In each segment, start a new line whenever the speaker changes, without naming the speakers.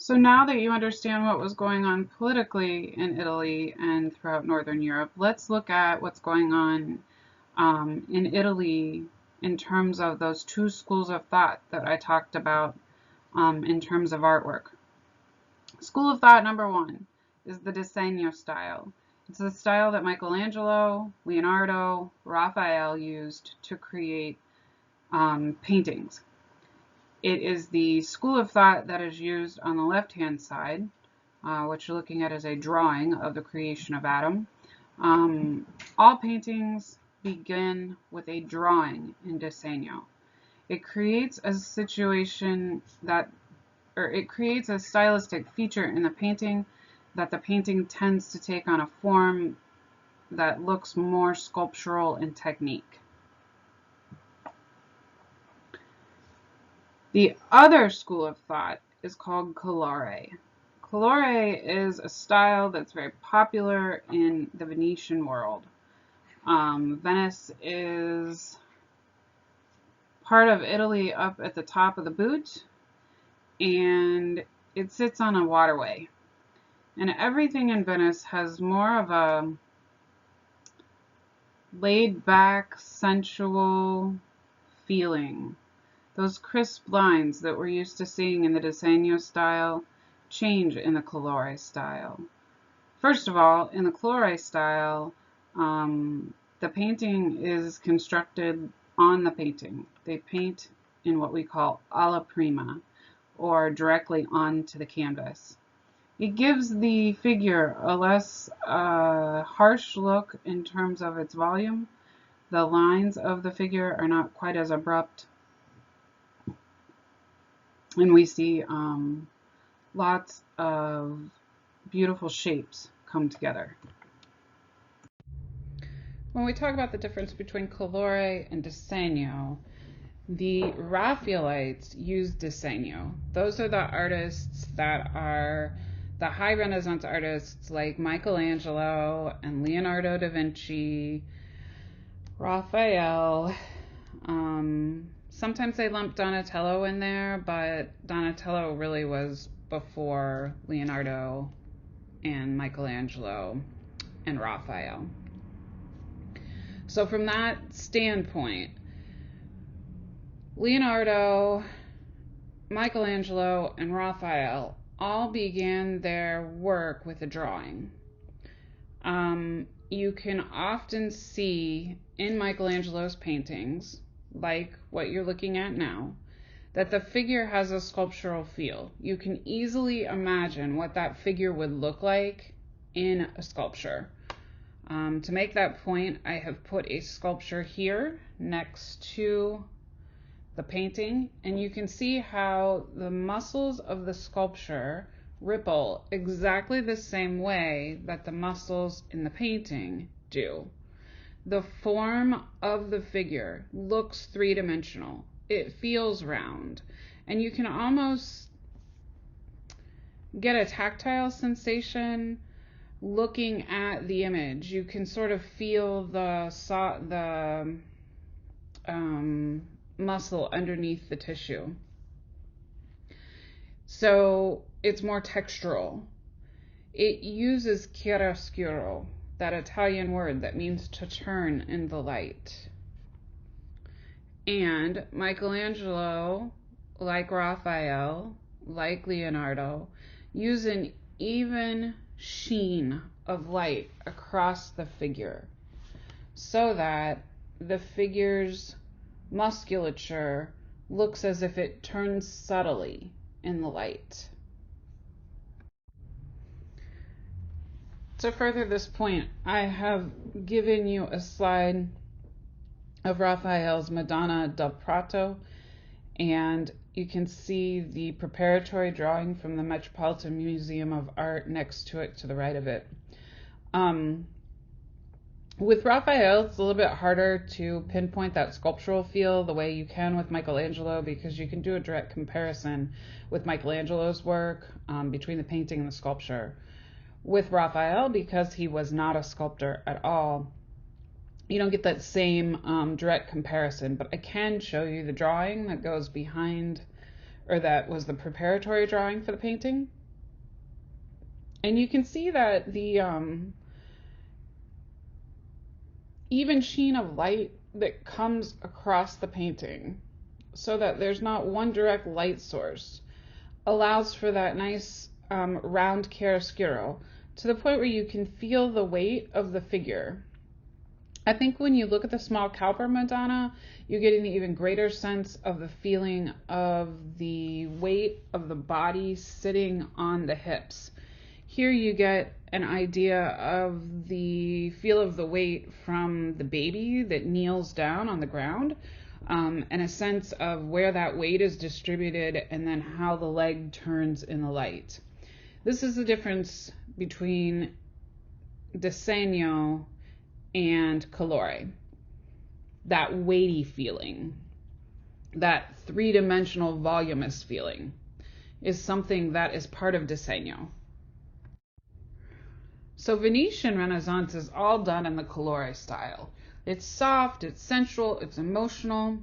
So now that you understand what was going on politically in Italy and throughout Northern Europe, let's look at what's going on in Italy in terms of those two schools of thought that I talked about in terms of artwork. School of thought number one is the Disegno style. It's the style that Michelangelo, Leonardo, Raphael used to create paintings. It is the school of thought that is used on the left-hand side, which you're looking at as a drawing of the creation of Adam. All paintings begin with a drawing in Disegno. It creates a situation it creates a stylistic feature in the painting that the painting tends to take on a form that looks more sculptural in technique. The other school of thought is called Calore. Calore is a style that's very popular in the Venetian world. Venice is part of Italy up at the top of the boot, and it sits on a waterway. And everything in Venice has more of a laid-back, sensual feeling. Those crisp lines that we're used to seeing in the Disegno style change in the Calore style. First of all, in the Calore style, the painting is constructed on the painting. They paint in what we call alla prima, or directly onto the canvas. It gives the figure a less harsh look in terms of its volume. The lines of the figure are not quite as abrupt, and we see lots of beautiful shapes come together. When we talk about the difference between Calore and Disegno, the Raphaelites use Disegno. Those are the artists that are the high Renaissance artists like Michelangelo and Leonardo da Vinci, Raphael. Sometimes they lump Donatello in there, but Donatello really was before Leonardo and Michelangelo and Raphael. So from that standpoint, Leonardo, Michelangelo, and Raphael all began their work with a drawing. You can often see in Michelangelo's paintings, like what you're looking at now, that the figure has a sculptural feel. You can easily imagine what that figure would look like in a sculpture. To make that point, I have put a sculpture here next to the painting, and you can see how the muscles of the sculpture ripple exactly the same way that the muscles in the painting do. The form of the figure looks three-dimensional. It feels round, and you can almost get a tactile sensation looking at the image. You can sort of feel the muscle underneath the tissue. So it's more textural. It uses chiaroscuro, that Italian word that means to turn in the light. And Michelangelo, like Raphael, like Leonardo, use an even sheen of light across the figure so that the figure's musculature looks as if it turns subtly in the light. To further this point, I have given you a slide of Raphael's Madonna del Prato, and you can see the preparatory drawing from the Metropolitan Museum of Art next to it, to the right of it. With Raphael, it's a little bit harder to pinpoint that sculptural feel the way you can with Michelangelo, because you can do a direct comparison with Michelangelo's work between the painting and the sculpture. With Raphael, because he was not a sculptor at all, you don't get that same direct comparison, but I can show you the drawing that goes behind or that was the preparatory drawing for the painting. And you can see that the even sheen of light that comes across the painting, so that there's not one direct light source, allows for that nice round chiaroscuro to the point where you can feel the weight of the figure. I think when you look at the small Cowper Madonna, you get an even greater sense of the feeling of the weight of the body sitting on the hips. Here you get an idea of the feel of the weight from the baby that kneels down on the ground, and a sense of where that weight is distributed and then how the leg turns in the light. This is the difference between Disegno and Calore. That weighty feeling, that three-dimensional voluminous feeling, is something that is part of Disegno. So Venetian Renaissance is all done in the Calore style. It's soft, it's sensual, it's emotional.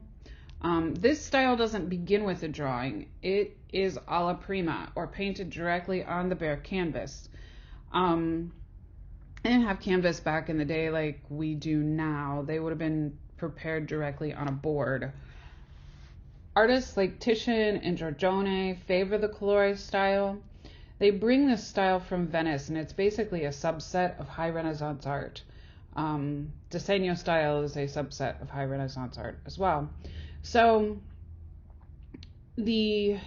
This style doesn't begin with a drawing. It is alla prima, or painted directly on the bare canvas. They didn't have canvas back in the day like we do now. They would have been prepared directly on a board. Artists like Titian and Giorgione favor the Calore style. They bring this style from Venice, and it's basically a subset of High Renaissance art. Disegno style is a subset of High Renaissance art as well. So the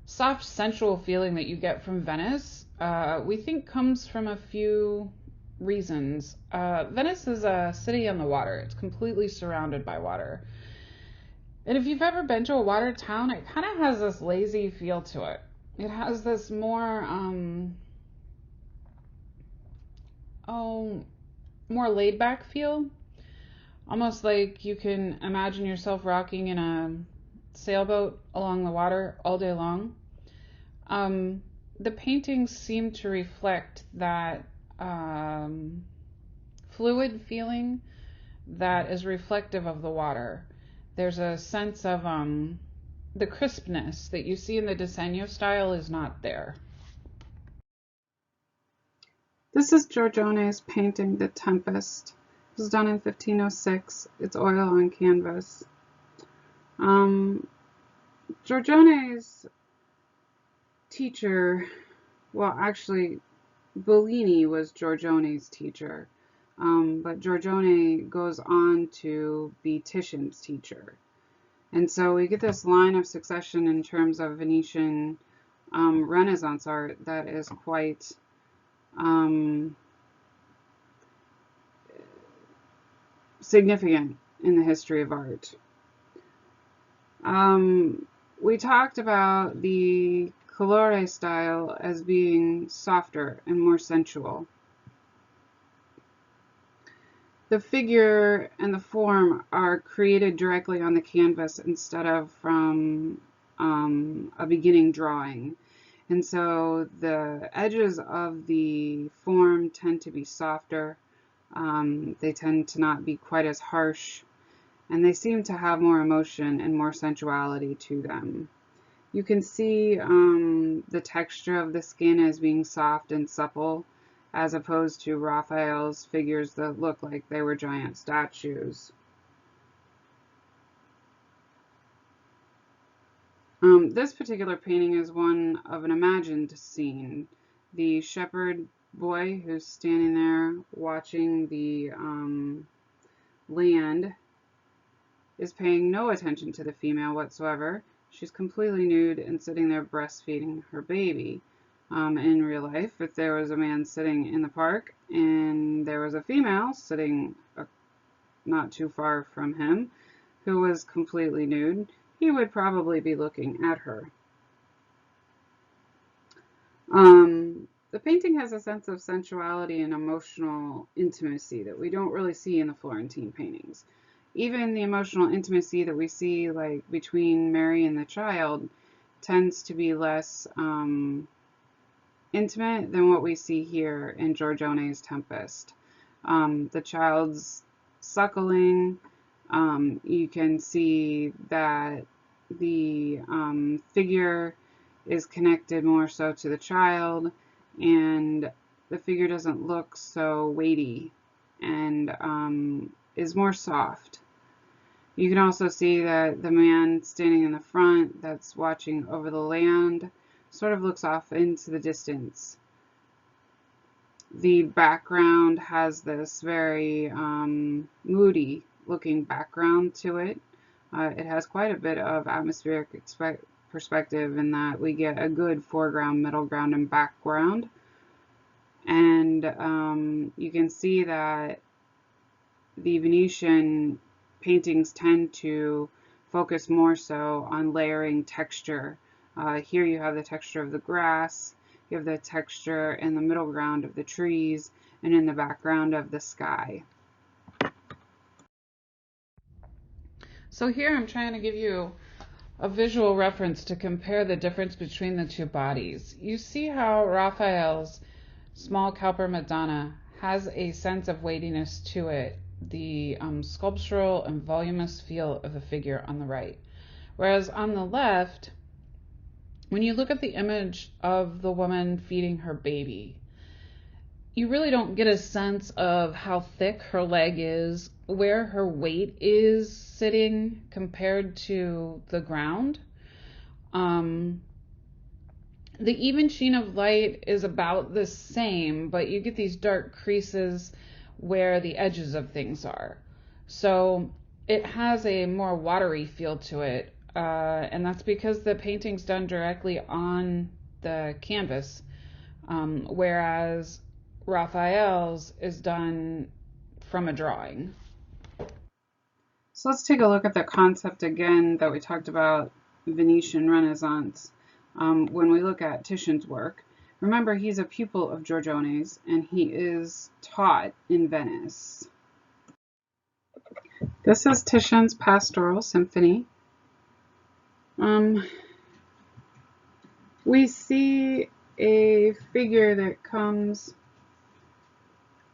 soft, sensual feeling that you get from Venice, we think comes from a few reasons. Venice is a city on the water. It's completely surrounded by water. And if you've ever been to a water town, it kind of has this lazy feel to it. It has this more laid back feel, almost like you can imagine yourself rocking in a sailboat along the water all day long. The paintings seem to reflect that fluid feeling that is reflective of the water. There's a sense of the crispness that you see in the Disegno style is not there. This is Giorgione's painting, The Tempest. It was done in 1506. It's oil on canvas. Giorgione's teacher, well, actually, Bellini was Giorgione's teacher, but Giorgione goes on to be Titian's teacher. And so we get this line of succession in terms of Venetian Renaissance art that is quite significant in the history of art. We talked about the Calore style as being softer and more sensual. The figure and the form are created directly on the canvas instead of from a beginning drawing. And so the edges of the form tend to be softer. They tend to not be quite as harsh, and they seem to have more emotion and more sensuality to them. You can see the texture of the skin as being soft and supple, as opposed to Raphael's figures that look like they were giant statues. This particular painting is one of an imagined scene. The shepherd boy who's standing there watching the land is paying no attention to the female whatsoever. She's completely nude and sitting there breastfeeding her baby. In real life, if there was a man sitting in the park and there was a female sitting not too far from him who was completely nude, he would probably be looking at her. The painting has a sense of sensuality and emotional intimacy that we don't really see in the Florentine paintings. Even the emotional intimacy that we see, like between Mary and the child, tends to be less intimate than what we see here in Giorgione's Tempest. The child's suckling, you can see that the figure is connected more so to the child, and the figure doesn't look so weighty and is more soft. You can also see that the man standing in the front that's watching over the land sort of looks off into the distance. The background has this very moody looking background to it. It has quite a bit of atmospheric perspective in that we get a good foreground, middle ground, and background. And you can see that the Venetian paintings tend to focus more so on layering texture. Here you have the texture of the grass, you have the texture in the middle ground of the trees, and in the background of the sky. So here I'm trying to give you a visual reference to compare the difference between the two bodies. You see how Raphael's small cowper Madonna has a sense of weightiness to it, the sculptural and voluminous feel of the figure on the right. Whereas on the left, when you look at the image of the woman feeding her baby, you really don't get a sense of how thick her leg is, where her weight is sitting compared to the ground. The even sheen of light is about the same, but you get these dark creases where the edges of things are. So it has a more watery feel to it, and that's because the painting's done directly on the canvas, whereas Raphael's is done from a drawing. So let's take a look at the concept again that we talked about, Venetian Renaissance. When we look at Titian's work, remember he's a pupil of Giorgione's and he is taught in Venice. This is Titian's Pastoral Symphony. We see a figure that comes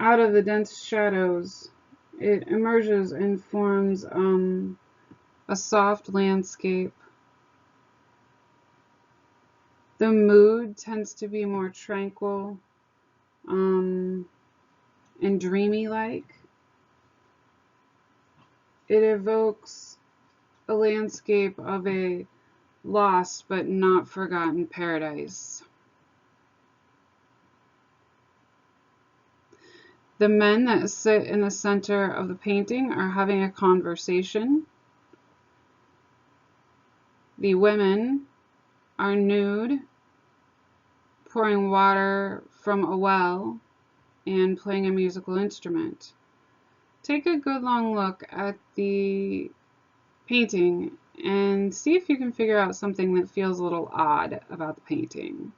out of the dense shadows. It emerges and forms a soft landscape. The mood tends to be more tranquil and dreamy-like. It evokes a landscape of a lost but not forgotten paradise. The men that sit in the center of the painting are having a conversation. The women are nude, pouring water from a well, and playing a musical instrument. Take a good long look at the painting and see if you can figure out something that feels a little odd about the painting.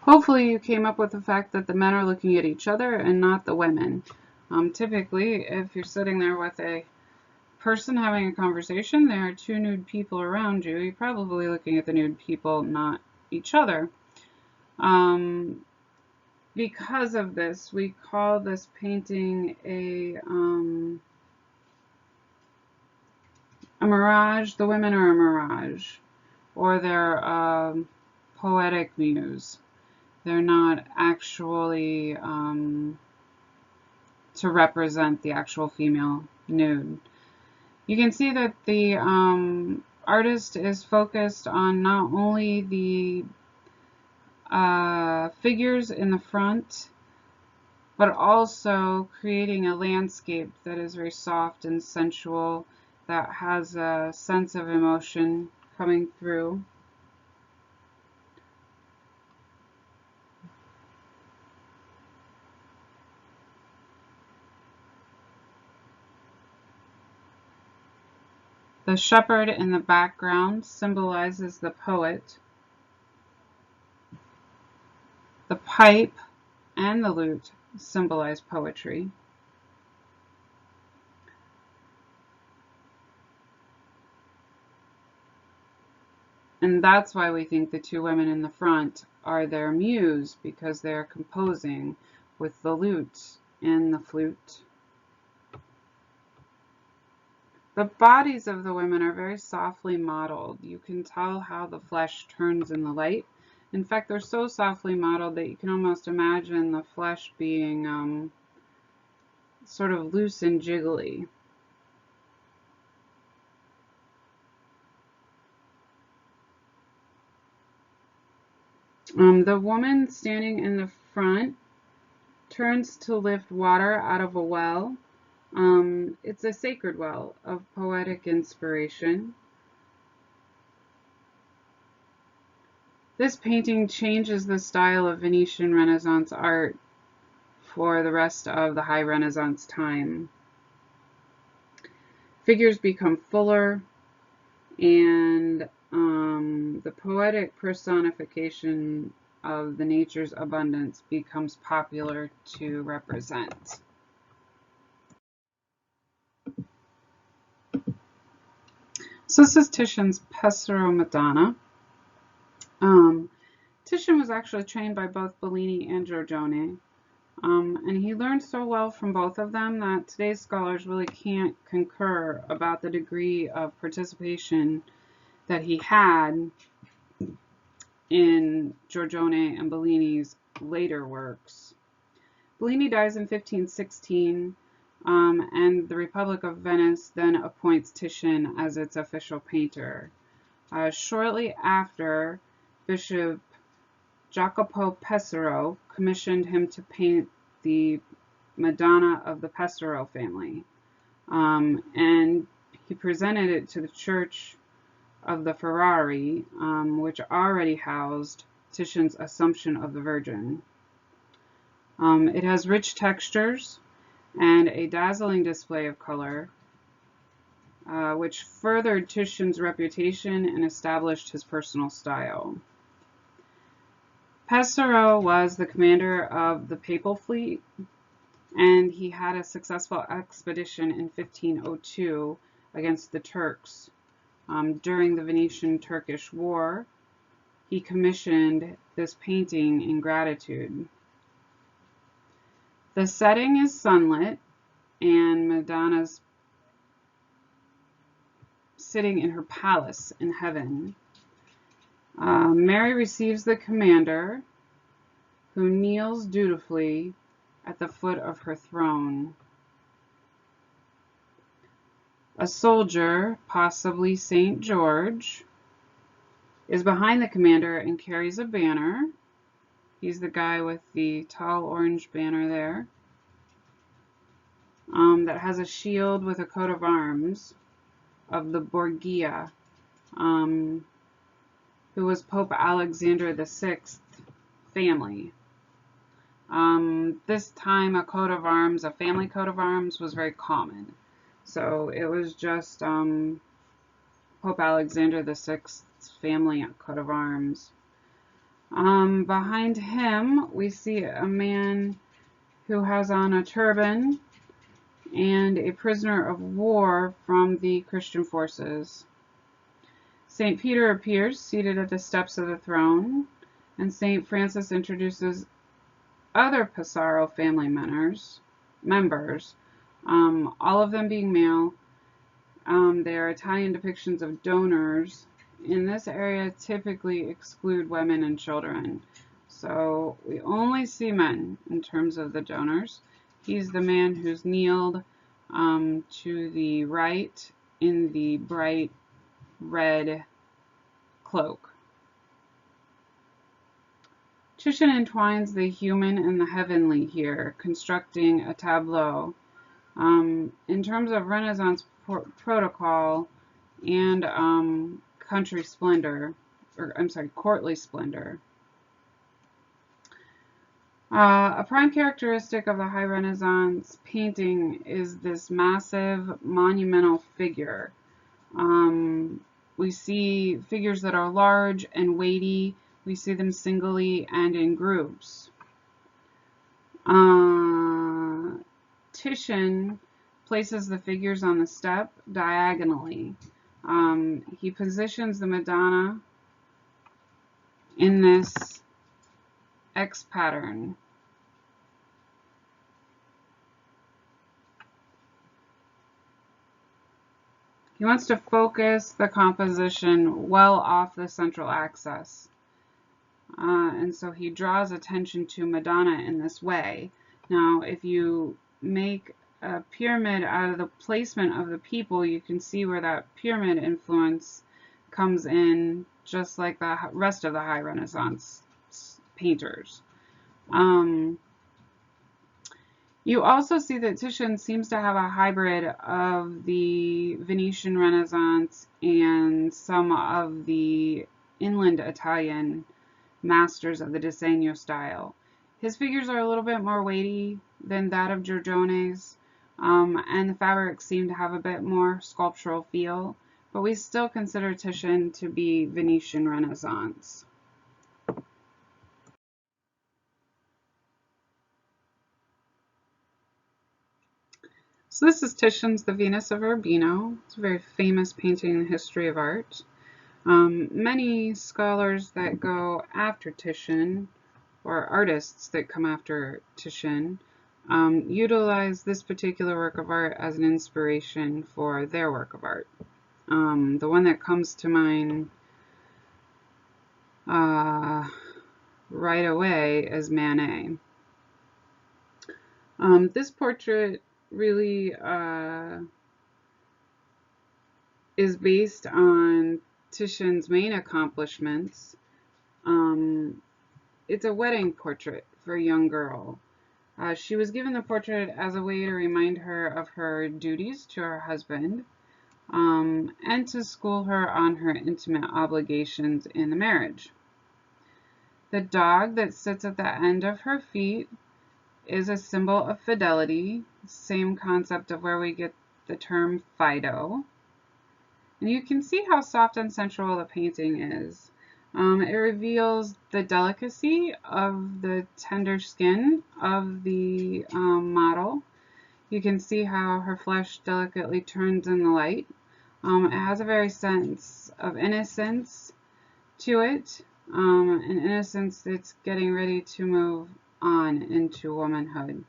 Hopefully you came up with the fact that the men are looking at each other and not the women. Typically, if you're sitting there with a person having a conversation, there are two nude people around you. You're probably looking at the nude people, not each other. Because of this, we call this painting a mirage. The women are a mirage, or they're a poetic muse. They're not actually to represent the actual female nude. You can see that the artist is focused on not only the figures in the front, but also creating a landscape that is very soft and sensual, that has a sense of emotion coming through. The shepherd in the background symbolizes the poet. The pipe and the lute symbolize poetry. And that's why we think the two women in the front are their muse, because they're composing with the lute and the flute. The bodies of the women are very softly modeled. You can tell how the flesh turns in the light. In fact, they're so softly modeled that you can almost imagine the flesh being sort of loose and jiggly. The woman standing in the front turns to lift water out of a well. It's a sacred well of poetic inspiration. This painting changes the style of Venetian Renaissance art for the rest of the High Renaissance time. Figures become fuller, and the poetic personification of the nature's abundance becomes popular to represent. So this is Titian's Pesaro Madonna. Titian was actually trained by both Bellini and Giorgione, and he learned so well from both of them that today's scholars really can't concur about the degree of participation that he had in Giorgione and Bellini's later works. Bellini dies in 1516, and the Republic of Venice then appoints Titian as its official painter. Shortly after, Bishop Jacopo Pesaro commissioned him to paint the Madonna of the Pesaro family, and he presented it to the Church of the Ferrari, which already housed Titian's Assumption of the Virgin. It has rich textures and a dazzling display of color, which furthered Titian's reputation and established his personal style. Pesaro was the commander of the papal fleet, and he had a successful expedition in 1502 against the Turks. During the Venetian-Turkish War, he commissioned this painting in gratitude. The setting is sunlit, and Madonna's sitting in her palace in heaven. Mary receives the commander, who kneels dutifully at the foot of her throne. A soldier, possibly St. George, is behind the commander and carries a banner. He's the guy with the tall orange banner there, that has a shield with a coat of arms of the Borgia, who was Pope Alexander VI family. This time a coat of arms, a family coat of arms, was very common. So it was just Pope Alexander VI's family coat of arms. Behind him we see a man who has on a turban and a prisoner of war from the Christian forces. St. Peter appears seated at the steps of the throne, and St. Francis introduces other Pesaro family members, all of them being male. They are Italian depictions of donors. In this area, typically exclude women and children. So we only see men in terms of the donors. He's the man who's kneeled to the right in the bright red cloak. Titian entwines the human and the heavenly here, constructing a tableau. In terms of Renaissance protocol and country splendor, courtly splendor. A prime characteristic of the High Renaissance painting is this massive monumental figure. We see figures that are large and weighty. We see them singly and in groups. Titian places the figures on the step diagonally. He positions the Madonna in this X pattern. He wants to focus the composition well off the central axis. And so he draws attention to Madonna in this way. Now, if you make a pyramid out of the placement of the people, you can see where that pyramid influence comes in, just like the rest of the High Renaissance painters. You also see that Titian seems to have a hybrid of the Venetian Renaissance and some of the inland Italian masters of the Disegno style. His figures are a little bit more weighty than that of Giorgione's, and the fabrics seem to have a bit more sculptural feel, but we still consider Titian to be Venetian Renaissance. So this is Titian's The Venus of Urbino. It's a very famous painting in the history of art. Many scholars that go after Titian, or artists that come after Titian, utilize this particular work of art as an inspiration for their work of art. The one that comes to mind right away is Manet. This portrait really is based on Titian's main accomplishments. It's a wedding portrait for a young girl. She was given the portrait as a way to remind her of her duties to her husband, and to school her on her intimate obligations in the marriage. The dog that sits at the end of her feet is a symbol of fidelity, same concept of where we get the term Fido. And you can see how soft and sensual the painting is. It reveals the delicacy of the tender skin of the model. You can see how her flesh delicately turns in the light. It has a very sense of innocence to it, an innocence that's getting ready to move on into womanhood.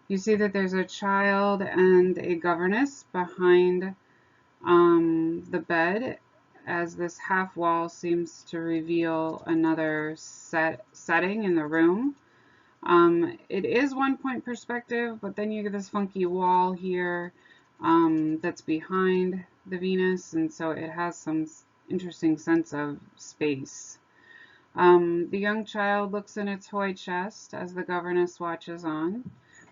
You see that there's a child and a governess behind the bed, as this half wall seems to reveal another setting in the room. It is one point perspective, but then you get this funky wall here that's behind the Venus, and so it has some interesting sense of space. The young child looks in a toy chest as the governess watches on.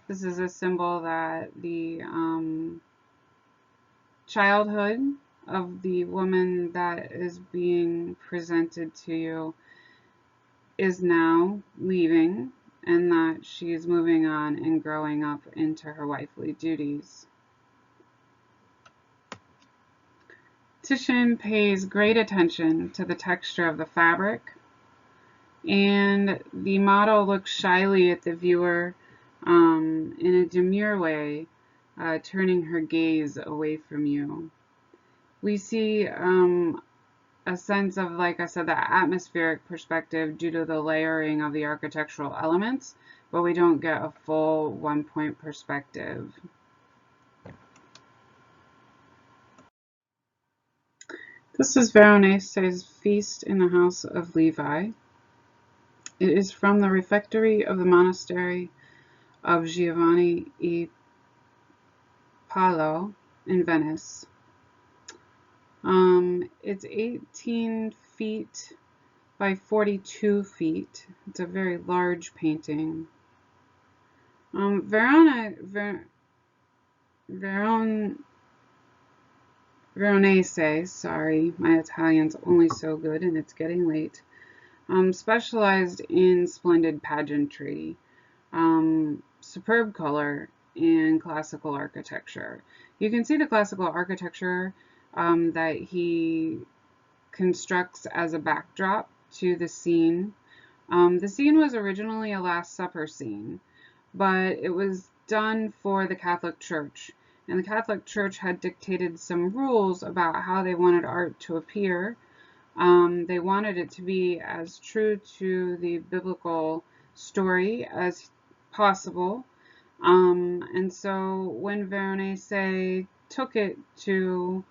This is a symbol that the childhood of the woman that is being presented to you is now leaving, and that she is moving on and growing up into her wifely duties. Titian pays great attention to the texture of the fabric, and the model looks shyly at the viewer in a demure way, turning her gaze away from you. We see a sense of, like I said, the atmospheric perspective due to the layering of the architectural elements, but we don't get a full one-point perspective. This is Veronese's Feast in the House of Levi. It is from the refectory of the monastery of Giovanni e Paolo in Venice. It's 18 feet by 42 feet. It's a very large painting. Veronese, sorry, my Italian's only so good and it's getting late, specialized in splendid pageantry, superb color, and classical architecture. You can see the classical architecture that he constructs as a backdrop to the scene. The scene was originally a Last Supper scene, but it was done for the Catholic Church, and the Catholic Church had dictated some rules about how they wanted art to appear, They wanted it to be as true to the biblical story as possible. And so when Veronese took it to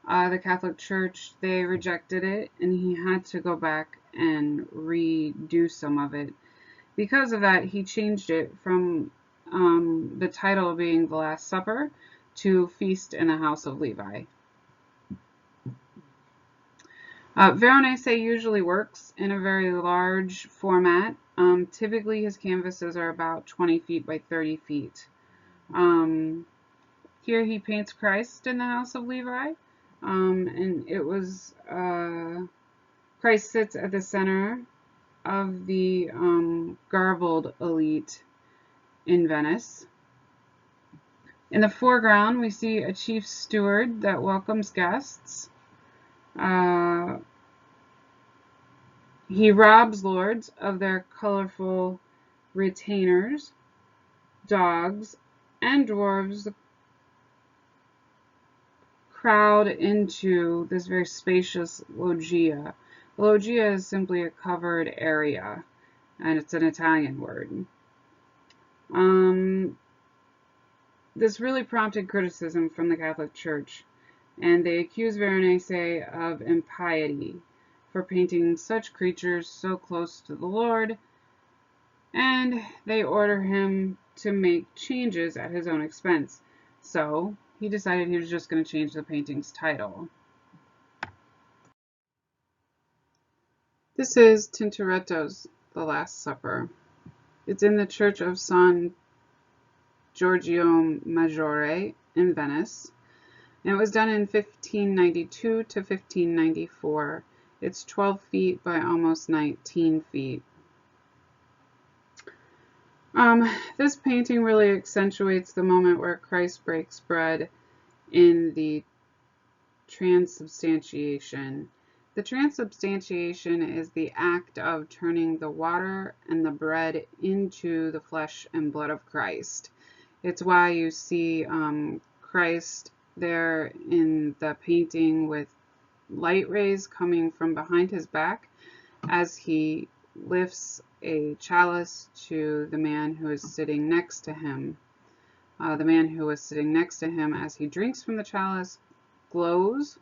the Catholic Church, they rejected it, and he had to go back and redo some of it. Because of that, he changed it from the title being The Last Supper to Feast in the House of Levi. Veronese usually works in a very large format. Typically, his canvases are about 20 feet by 30 feet. Here he paints Christ in the House of Levi, and it was Christ sits at the center of the garbled elite in Venice. In the foreground, we see a chief steward that welcomes guests. He robs lords of their colorful retainers, dogs, and dwarves crowd into this very spacious loggia. The loggia is simply a covered area, and it's an Italian word. This really prompted criticism from the Catholic Church, and they accused Veronese of impiety for painting such creatures so close to the Lord, and they order him to make changes at his own expense. So he decided he was just going to change the painting's title. This is Tintoretto's The Last Supper. It's in the Church of San Giorgio Maggiore in Venice. And it was done in 1592 to 1594. It's 12 feet by almost 19 feet. This painting really accentuates the moment where Christ breaks bread in the transubstantiation. The transubstantiation is the act of turning the water and the bread into the flesh and blood of Christ. It's why you see Christ there in the painting with light rays coming from behind his back as he lifts a chalice to the man who is sitting next to him. The man who is sitting next to him as he drinks from the chalice glows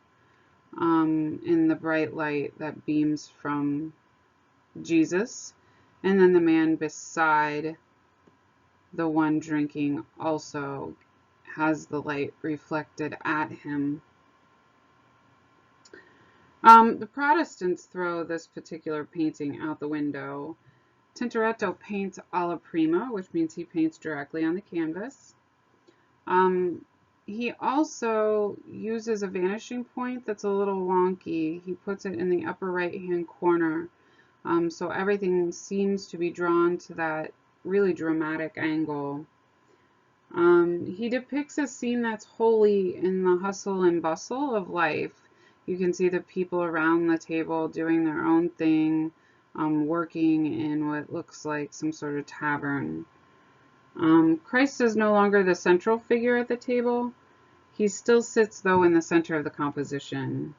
in the bright light that beams from Jesus, and then the man beside the one drinking also has the light reflected at him. The Protestants throw this particular painting out the window. Tintoretto paints alla prima, which means he paints directly on the canvas. He also uses a vanishing point that's a little wonky. He puts it in the upper right-hand corner, so everything seems to be drawn to that really dramatic angle. He depicts a scene that's wholly in the hustle and bustle of life. You can see the people around the table doing their own thing, working in what looks like some sort of tavern. Christ is no longer the central figure at the table. He still sits, though, in the center of the composition.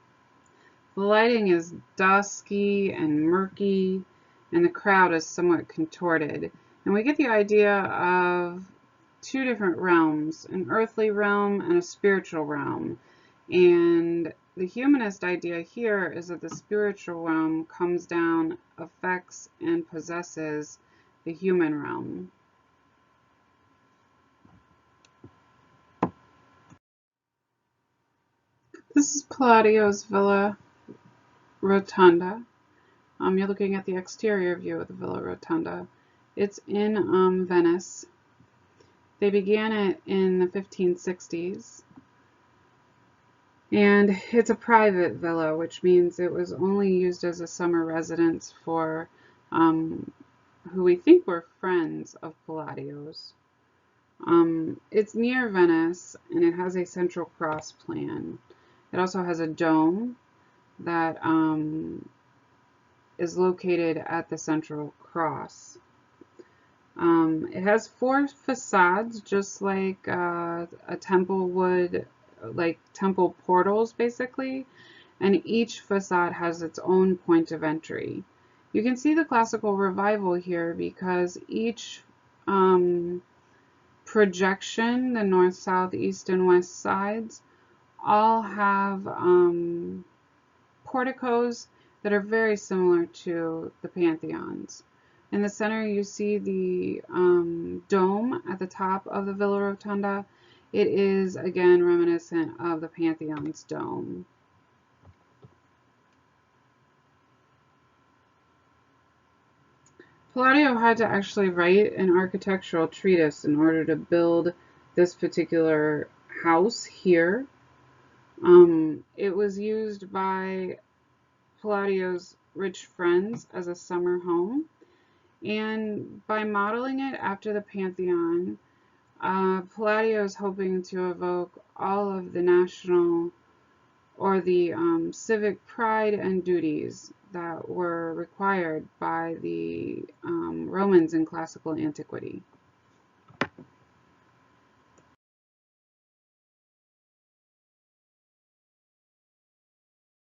The lighting is dusky and murky, and the crowd is somewhat contorted. And we get the idea of two different realms, an earthly realm and a spiritual realm. And the humanist idea here is that the spiritual realm comes down, affects, and possesses the human realm. This is Palladio's Villa Rotonda. You're looking at the exterior view of the Villa Rotonda. It's in Venice. They began it in the 1560s. And it's a private villa, which means it was only used as a summer residence for who we think were friends of Palladio's. It's near Venice, and it has a central cross plan. It also has a dome that is located at the central cross. It has 4 facades, just like a temple would, like temple portals basically, and each facade has its own point of entry. You can see the classical revival here because each projection, the north, south, east, and west sides, all have porticos that are very similar to the Pantheons. In the center, you see the dome at the top of the Villa Rotunda. It is, again, reminiscent of the Pantheon's dome. Palladio had to actually write an architectural treatise in order to build this particular house here. It was used by Palladio's rich friends as a summer home, and by modeling it after the Pantheon, Palladio is hoping to evoke all of the national or the civic pride and duties that were required by the Romans in classical antiquity.